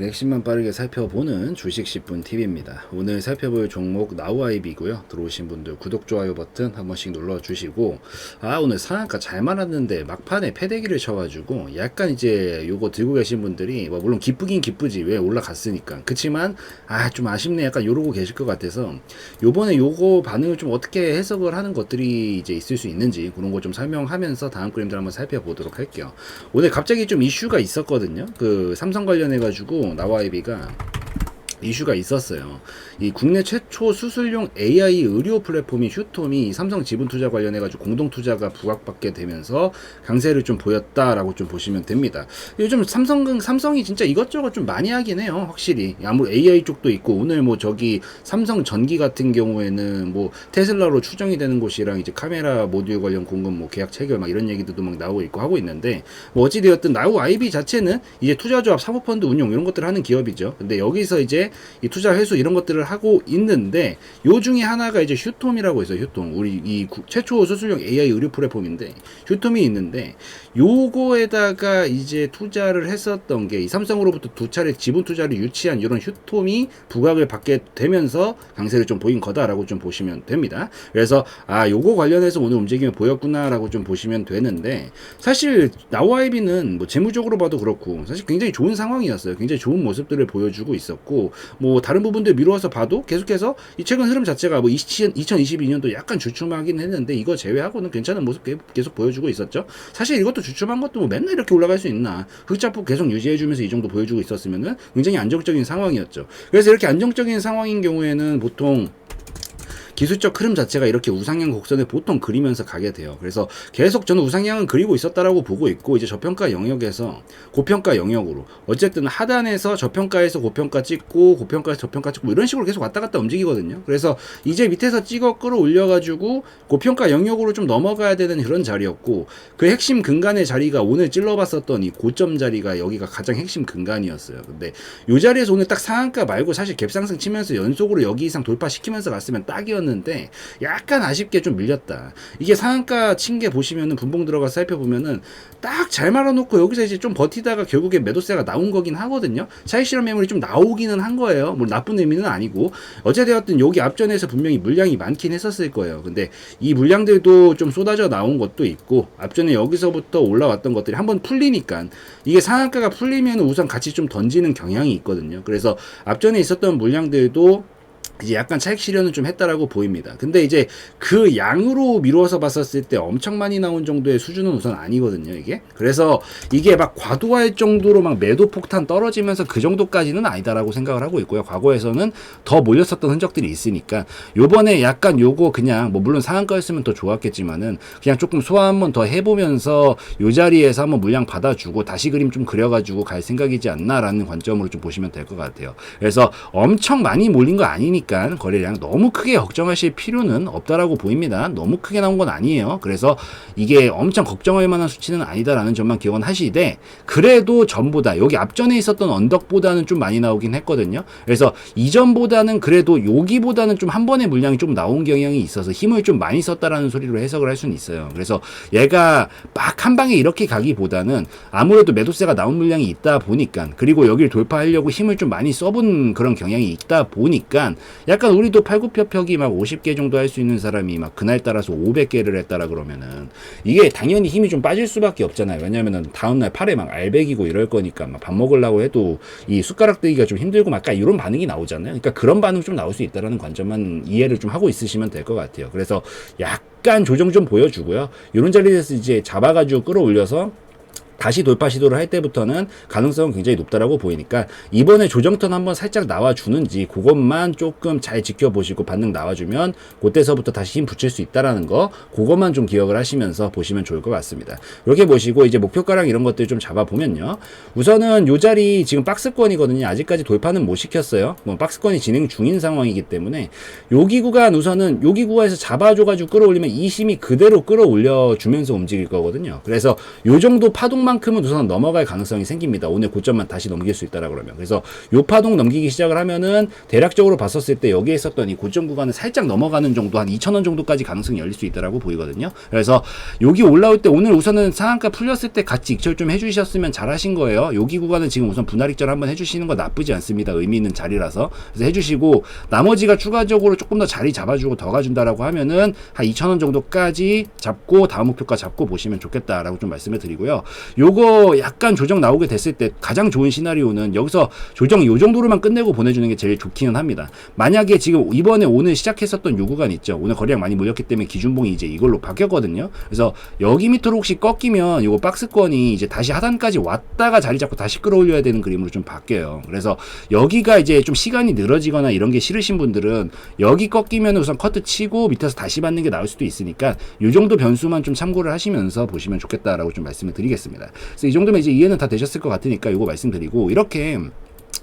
핵심만 빠르게 살펴보는 주식 10분 팁입니다. 오늘 살펴볼 종목 나우아이비고요. 들어오신 분들 구독, 좋아요 버튼 한 번씩 눌러주시고, 오늘 상한가 잘 말았는데 막판에 패대기를 쳐가지고 약간 이제 요거 들고 계신 분들이 물론 기쁘긴 기쁘지, 왜 올라갔으니까. 그치만 좀 아쉽네, 약간 요러고 계실 것 같아서 요번에 요거 반응을 좀 어떻게 해석을 하는 것들이 이제 있을 수 있는지 그런 거 좀 설명하면서 다음 그림들 한번 살펴보도록 할게요. 오늘 갑자기 좀 이슈가 있었거든요. 그 삼성 관련해 가지고 나우아이비가 이슈가 있었어요. 이 국내 최초 수술용 AI 의료 플랫폼인 휴톰이 삼성 지분투자 관련해가지고 공동투자가 부각받게 되면서 강세를 좀 보였다라고 좀 보시면 됩니다. 요즘 삼성이 진짜 이것저것 좀 많이 하긴 해요. 확실히. 아무래도 AI 쪽도 있고, 오늘 저기 삼성 전기 같은 경우에는 테슬라로 추정이 되는 곳이랑 이제 카메라 모듈 관련 공급 계약 체결 이런 얘기들도 나오고 있고 하고 있는데, 어찌되었든 나우아이비 자체는 이제 투자조합 사모펀드 운용 이런 것들을 하는 기업이죠. 근데 여기서 이제 이 투자 회수 이런 것들을 하고 있는데, 요 중에 하나가 이제 휴톰이라고 있어요. 휴톰. 우리 이 최초 수술용 AI 의료 플랫폼인데 휴톰이 있는데, 요거에다가 이제 투자를 했었던 게 이 삼성으로부터 두 차례 지분 투자를 유치한 이런 휴톰이 부각을 받게 되면서 강세를 좀 보인 거다라고 좀 보시면 됩니다. 그래서 요거 관련해서 오늘 움직임이 보였구나라고 좀 보시면 되는데, 사실 나우아이비는 재무적으로 봐도 그렇고 사실 굉장히 좋은 상황이었어요. 굉장히 좋은 모습들을 보여주고 있었고, 다른 부분들 미루어서 봐도 계속해서 이 최근 흐름 자체가 2022년도 약간 주춤하긴 했는데, 이거 제외하고는 괜찮은 모습 계속 보여주고 있었죠. 사실 이것도 주춤한 것도 맨날 이렇게 올라갈 수 있나, 흑자폭 계속 유지해주면서 이 정도 보여주고 있었으면은 굉장히 안정적인 상황이었죠. 그래서 이렇게 안정적인 상황인 경우에는 보통 기술적 흐름 자체가 이렇게 우상향 곡선을 보통 그리면서 가게 돼요. 그래서 계속 저는 우상향은 그리고 있었다라고 보고 있고, 이제 저평가 영역에서 고평가 영역으로 어쨌든 하단에서 저평가에서 고평가 찍고, 고평가에서 저평가 찍고 이런 식으로 계속 왔다 갔다 움직이거든요. 그래서 이제 밑에서 찍어 끌어올려 가지고 고평가 영역으로 좀 넘어가야 되는 그런 자리였고, 그 핵심 근간의 자리가 오늘 찔러봤었던 이 고점 자리가 여기가 가장 핵심 근간이었어요. 근데 이 자리에서 오늘 딱 상한가 말고 사실 갭상승 치면서 연속으로 여기 이상 돌파시키면서 갔으면 딱이었는데, 약간 아쉽게 좀 밀렸다. 이게 상한가 친 게 보시면은 분봉 들어가서 살펴보면은 딱 잘 말아놓고 여기서 이제 좀 버티다가 결국에 매도세가 나온 거긴 하거든요. 차익 실현 매물이 좀 나오기는 한 거예요. 뭐 나쁜 의미는 아니고, 어찌되었든 여기 앞전에서 분명히 물량이 많긴 했었을 거예요. 근데 이 물량들도 좀 쏟아져 나온 것도 있고, 앞전에 여기서부터 올라왔던 것들이 한번 풀리니까, 이게 상한가가 풀리면 우선 같이 좀 던지는 경향이 있거든요. 그래서 앞전에 있었던 물량들도 이제 약간 차익 실현을 좀 했다라고 보입니다. 근데 이제 그 양으로 미루어서 봤었을 때 엄청 많이 나온 정도의 수준은 우선 아니거든요, 이게. 그래서 이게 과도할 정도로 매도 폭탄 떨어지면서 그 정도까지는 아니다라고 생각을 하고 있고요. 과거에서는 더 몰렸었던 흔적들이 있으니까, 요번에 약간 요거 그냥 물론 상한가였으면 더 좋았겠지만은 그냥 조금 소화 한번 더 해보면서 요 자리에서 한번 물량 받아주고 다시 그림 좀 그려가지고 갈 생각이지 않나라는 관점으로 좀 보시면 될 것 같아요. 그래서 엄청 많이 몰린 거 아니니까 거래량 너무 크게 걱정하실 필요는 없다라고 보입니다. 너무 크게 나온 건 아니에요. 그래서 이게 엄청 걱정할 만한 수치는 아니다라는 점만 기억은 하시되, 그래도 전보다 여기 앞전에 있었던 언덕보다는 좀 많이 나오긴 했거든요. 그래서 이전보다는 그래도 여기보다는 좀 한 번에 물량이 좀 나온 경향이 있어서 힘을 좀 많이 썼다라는 소리로 해석을 할 수는 있어요. 그래서 얘가 막 한 방에 이렇게 가기보다는 아무래도 매도세가 나온 물량이 있다 보니까, 그리고 여기를 돌파하려고 힘을 좀 많이 써본 그런 경향이 있다 보니까, 약간 우리도 팔굽혀펴기 50개 정도 할 수 있는 사람이 그날 따라서 500개를 했다라 그러면은 이게 당연히 힘이 좀 빠질 수밖에 없잖아요. 왜냐면은 다음날 팔에 알배기고 이럴 거니까 밥 먹으려고 해도 이 숟가락 들기가 좀 힘들고 약간 이런 반응이 나오잖아요. 그러니까 그런 반응 좀 나올 수 있다라는 관점만 이해를 좀 하고 있으시면 될 것 같아요. 그래서 약간 조정 좀 보여주고요. 이런 자리에서 이제 잡아가지고 끌어올려서 다시 돌파 시도를 할 때부터는 가능성은 굉장히 높다라고 보이니까, 이번에 조정턴 한번 살짝 나와주는지 그것만 조금 잘 지켜보시고 반등 나와주면 그때서부터 다시 힘 붙일 수 있다라는 거, 그것만 좀 기억을 하시면서 보시면 좋을 것 같습니다. 이렇게 보시고 이제 목표가랑 이런 것들 좀 잡아보면요, 우선은 요 자리 지금 박스권이거든요. 아직까지 돌파는 못 시켰어요. 박스권이 진행 중인 상황이기 때문에 여기 구간, 우선은 여기 구간에서 잡아줘가지고 끌어올리면 이 힘이 그대로 끌어올려주면서 움직일 거거든요. 그래서 요 정도 파동만 요만큼은 우선 넘어갈 가능성이 생깁니다. 오늘 고점만 다시 넘길 수 있다라 그러면. 그래서 요 파동 넘기기 시작을 하면은 대략적으로 봤었을 때 여기에 있었던 이 고점 구간을 살짝 넘어가는 정도, 한 2,000원 정도까지 가능성이 열릴 수 있다라고 보이거든요. 그래서 여기 올라올 때 오늘 우선은 상한가 풀렸을 때 같이 익절 좀 해주셨으면 잘하신 거예요. 여기 구간은 지금 우선 분할 익절 한번 해주시는 거 나쁘지 않습니다. 의미 있는 자리라서. 그래서 해주시고 나머지가 추가적으로 조금 더 자리 잡아주고 더 가준다라고 하면은 한 2,000원 정도까지 잡고 다음 목표가 잡고 보시면 좋겠다라고 좀 말씀을 드리고요. 요거 약간 조정 나오게 됐을 때 가장 좋은 시나리오는 여기서 조정 요 정도로만 끝내고 보내주는 게 제일 좋기는 합니다. 만약에 지금 이번에 오늘 시작했었던 요 구간 있죠. 오늘 거래량 많이 몰렸기 때문에 기준봉이 이제 이걸로 바뀌었거든요. 그래서 여기 밑으로 혹시 꺾이면 요거 박스권이 이제 다시 하단까지 왔다가 자리 잡고 다시 끌어올려야 되는 그림으로 좀 바뀌어요. 그래서 여기가 이제 좀 시간이 늘어지거나 이런 게 싫으신 분들은 여기 꺾이면 우선 커트 치고 밑에서 다시 받는 게 나을 수도 있으니까 요 정도 변수만 좀 참고를 하시면서 보시면 좋겠다라고 좀 말씀을 드리겠습니다. 그래서 이 정도면 이제 이해는 다 되셨을 것 같으니까 요거 말씀드리고, 이렇게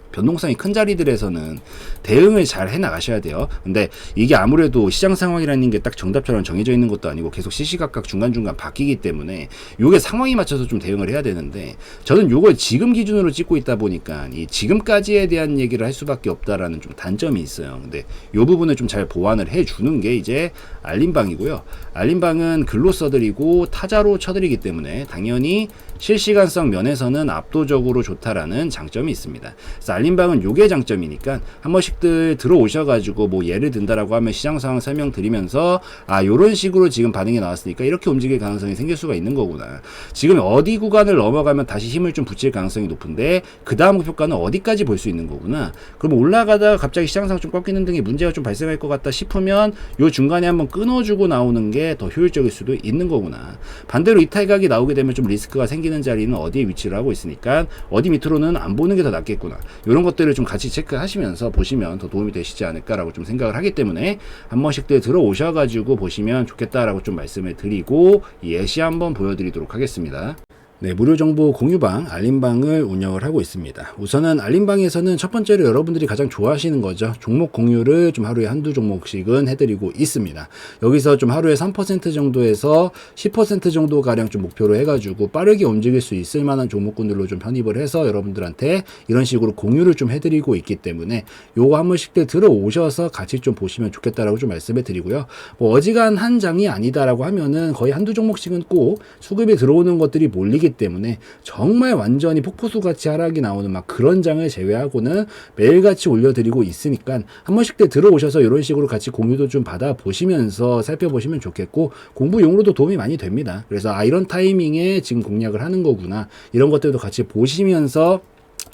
변동성이 큰 자리들에서는 대응을 잘 해나가셔야 돼요. 근데 이게 아무래도 시장 상황이라는 게 딱 정답처럼 정해져 있는 것도 아니고 계속 시시각각 중간중간 바뀌기 때문에 요게 상황에 맞춰서 좀 대응을 해야 되는데, 저는 요걸 지금 기준으로 찍고 있다 보니까 이 지금까지에 대한 얘기를 할 수밖에 없다라는 좀 단점이 있어요. 근데 요 부분을 좀 잘 보완을 해주는 게 이제 알림방이고요. 알림방은 글로 써드리고 타자로 쳐드리기 때문에 당연히 실시간성 면에서는 압도적으로 좋다라는 장점이 있습니다. 그래서 알림방은 요게 장점이니까 한 번씩들 들어오셔가지고 뭐 예를 든다라고 하면 시장 상황 설명드리면서 요런 식으로 지금 반응이 나왔으니까 이렇게 움직일 가능성이 생길 수가 있는 거구나. 지금 어디 구간을 넘어가면 다시 힘을 좀 붙일 가능성이 높은데 그 다음 목표가는 어디까지 볼 수 있는 거구나. 그럼 올라가다가 갑자기 시장 상황 좀 꺾이는 등의 문제가 좀 발생할 것 같다 싶으면 요 중간에 한번 끊어주고 나오는 게 더 효율적일 수도 있는 거구나. 반대로 이탈각이 나오게 되면 좀 리스크가 생기는 자리는 어디에 위치를 하고 있으니까 어디 밑으로는 안 보는 게 더 낫겠구나. 이런 것들을 좀 같이 체크하시면서 보시면 더 도움이 되시지 않을까라고 좀 생각을 하기 때문에 한 번씩들 들어오셔가지고 보시면 좋겠다라고 좀 말씀을 드리고 예시 한번 보여드리도록 하겠습니다. 네, 무료 정보 공유방, 알림방을 운영을 하고 있습니다. 우선은 알림방에서는 첫 번째로 여러분들이 가장 좋아하시는 거죠. 종목 공유를 좀 하루에 한두 종목씩은 해드리고 있습니다. 여기서 좀 하루에 3% 정도에서 10% 정도 가량 좀 목표로 해가지고 빠르게 움직일 수 있을 만한 종목군들로 좀 편입을 해서 여러분들한테 이런 식으로 공유를 좀 해드리고 있기 때문에 요거 한 번씩들 들어오셔서 같이 좀 보시면 좋겠다라고 좀 말씀을 드리고요. 뭐 어지간한 장이 아니다라고 하면은 거의 한두 종목씩은 꼭 수급이 들어오는 것들이 몰리기 때문에 정말 완전히 폭포수 같이 하락이 나오는 막 그런 장을 제외하고는 매일같이 올려드리고 있으니까 한 번씩 들어오셔서 이런 식으로 같이 공유도 좀 받아보시면서 살펴보시면 좋겠고, 공부용으로도 도움이 많이 됩니다. 그래서 이런 타이밍에 지금 공략을 하는 거구나, 이런 것들도 같이 보시면서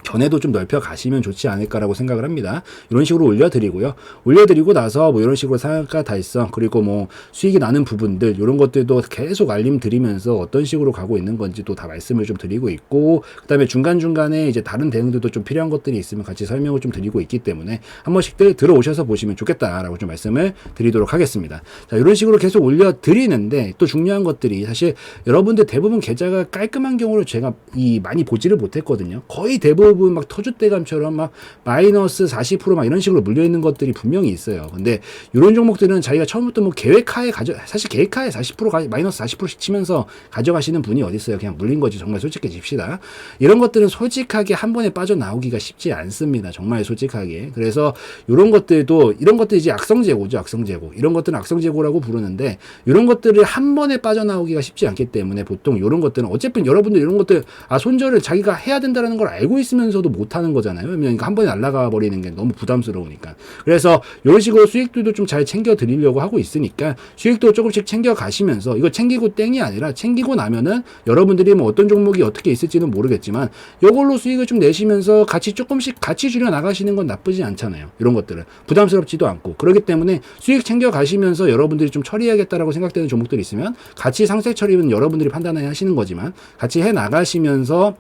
견해도 좀 넓혀 가시면 좋지 않을까라고 생각을 합니다. 이런 식으로 올려드리고요. 올려드리고 나서 뭐 이런 식으로 상한가 달성, 그리고 뭐 수익이 나는 부분들, 이런 것들도 계속 알림 드리면서 어떤 식으로 가고 있는 건지 또 다 말씀을 좀 드리고 있고, 그 다음에 중간중간에 이제 다른 대응들도 좀 필요한 것들이 있으면 같이 설명을 좀 드리고 있기 때문에 한 번씩들 들어오셔서 보시면 좋겠다라고 좀 말씀을 드리도록 하겠습니다. 자, 이런 식으로 계속 올려드리는데 또 중요한 것들이, 사실 여러분들 대부분 계좌가 깔끔한 경우를 제가 많이 보지를 못했거든요. 거의 대부분 막 터줏대감처럼 막 마이너스 40% 이런 식으로 물려있는 것들이 분명히 있어요. 근데 이런 종목들은 자기가 처음부터 뭐 계획하에 사실 계획하에 40% 마이너스 40%씩 치면서 가져가시는 분이 어디 있어요. 그냥 물린 거지. 정말 솔직해집시다. 이런 것들은 솔직하게 한 번에 빠져나오기가 쉽지 않습니다. 정말 솔직하게. 그래서 이런 것들도, 이런 것들이 이제 악성재고죠. 악성재고. 이런 것들은 악성재고라고 부르는데, 이런 것들을 한 번에 빠져나오기가 쉽지 않기 때문에 보통 이런 것들은 어쨌든 여러분들 이런 것들 손절을 자기가 해야 된다는 걸 알고 있으면서도 못하는 거잖아요. 그러니까 한 번에 날아가 버리는 게 너무 부담스러우니까. 그래서 이런 식으로 수익들도 좀 잘 챙겨 드리려고 하고 있으니까 수익도 조금씩 챙겨 가시면서, 이거 챙기고 땡이 아니라 챙기고 나면은 여러분들이 뭐 어떤 종목이 어떻게 있을지는 모르겠지만 이걸로 수익을 좀 내시면서 같이 조금씩 같이 줄여 나가시는 건 나쁘지 않잖아요. 이런 것들은 부담스럽지도 않고. 그렇기 때문에 수익 챙겨 가시면서 여러분들이 좀 처리해야겠다라고 생각되는 종목들이 있으면 같이 상세 처리는 여러분들이 판단해야 하시는 거지만 같이 해 나가시면서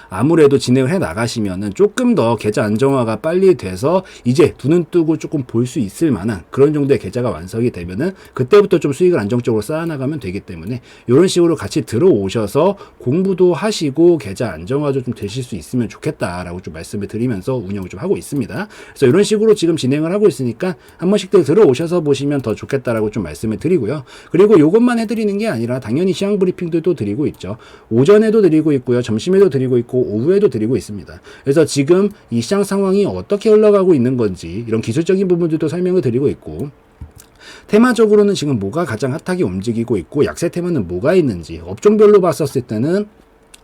아무래도 진행을 해 나가시면은 조금 더 계좌 안정화가 빨리 돼서 이제 두 눈 뜨고 조금 볼 수 있을 만한 그런 정도의 계좌가 완성이 되면은 그때부터 좀 수익을 안정적으로 쌓아나가면 되기 때문에 이런 식으로 같이 들어오셔서 공부도 하시고 계좌 안정화도 좀 되실 수 있으면 좋겠다라고 좀 말씀을 드리면서 운영을 좀 하고 있습니다. 그래서 이런 식으로 지금 진행을 하고 있으니까 한 번씩들 들어오셔서 보시면 더 좋겠다라고 좀 말씀을 드리고요. 그리고 이것만 해드리는 게 아니라 당연히 시황 브리핑들도 드리고 있죠. 오전에도 드리고 있고요. 점심에도 드리고 있고 오후에도 드리고 있습니다. 그래서 지금 이 시장 상황이 어떻게 흘러가고 있는 건지 이런 기술적인 부분들도 설명을 드리고 있고 테마적으로는 지금 뭐가 가장 핫하게 움직이고 있고 약세 테마는 뭐가 있는지 업종별로 봤었을 때는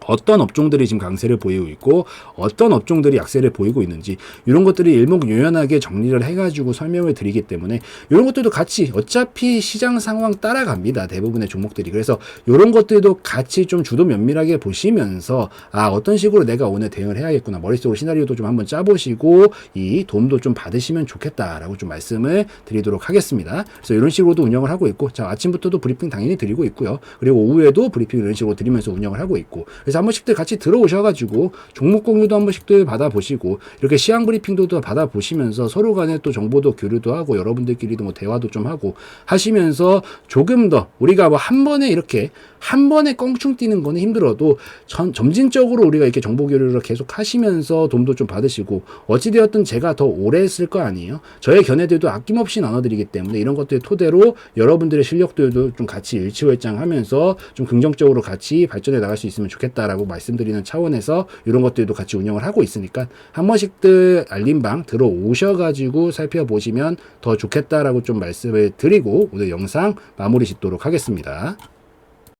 어떤 업종들이 지금 강세를 보이고 있고 어떤 업종들이 약세를 보이고 있는지 이런 것들이 일목요연하게 정리를 해가지고 설명을 드리기 때문에 이런 것들도 같이 어차피 시장 상황 따라갑니다. 대부분의 종목들이. 그래서 이런 것들도 같이 좀 주도 면밀하게 보시면서 어떤 식으로 내가 오늘 대응을 해야겠구나. 머릿속으로 시나리오도 좀 한번 짜보시고 이 도움도 좀 받으시면 좋겠다라고 좀 말씀을 드리도록 하겠습니다. 그래서 이런 식으로도 운영을 하고 있고 자 아침부터도 브리핑 당연히 드리고 있고요. 그리고 오후에도 브리핑 이런 식으로 드리면서 운영을 하고 있고 그래서 한 번씩들 같이 들어오셔가지고 종목 공유도 한 번씩들 받아보시고 이렇게 시황 브리핑도 받아보시면서 서로 간에 또 정보도 교류도 하고 여러분들끼리도 뭐 대화도 좀 하고 하시면서 조금 더 우리가 뭐 한 번에 이렇게 한 번에 껑충 뛰는 거는 힘들어도 점진적으로 우리가 이렇게 정보 교류를 계속 하시면서 도움도 좀 받으시고 어찌되었든 제가 더 오래 했을 거 아니에요. 저의 견해들도 아낌없이 나눠드리기 때문에 이런 것들 토대로 여러분들의 실력들도 좀 같이 일치월장하면서 좀 긍정적으로 같이 발전해 나갈 수 있으면 좋겠다라고 말씀드리는 차원에서 이런 것들도 같이 운영을 하고 있으니까 한 번씩들 알림방 들어오셔가지고 살펴보시면 더 좋겠다라고 좀 말씀을 드리고 오늘 영상 마무리 짓도록 하겠습니다.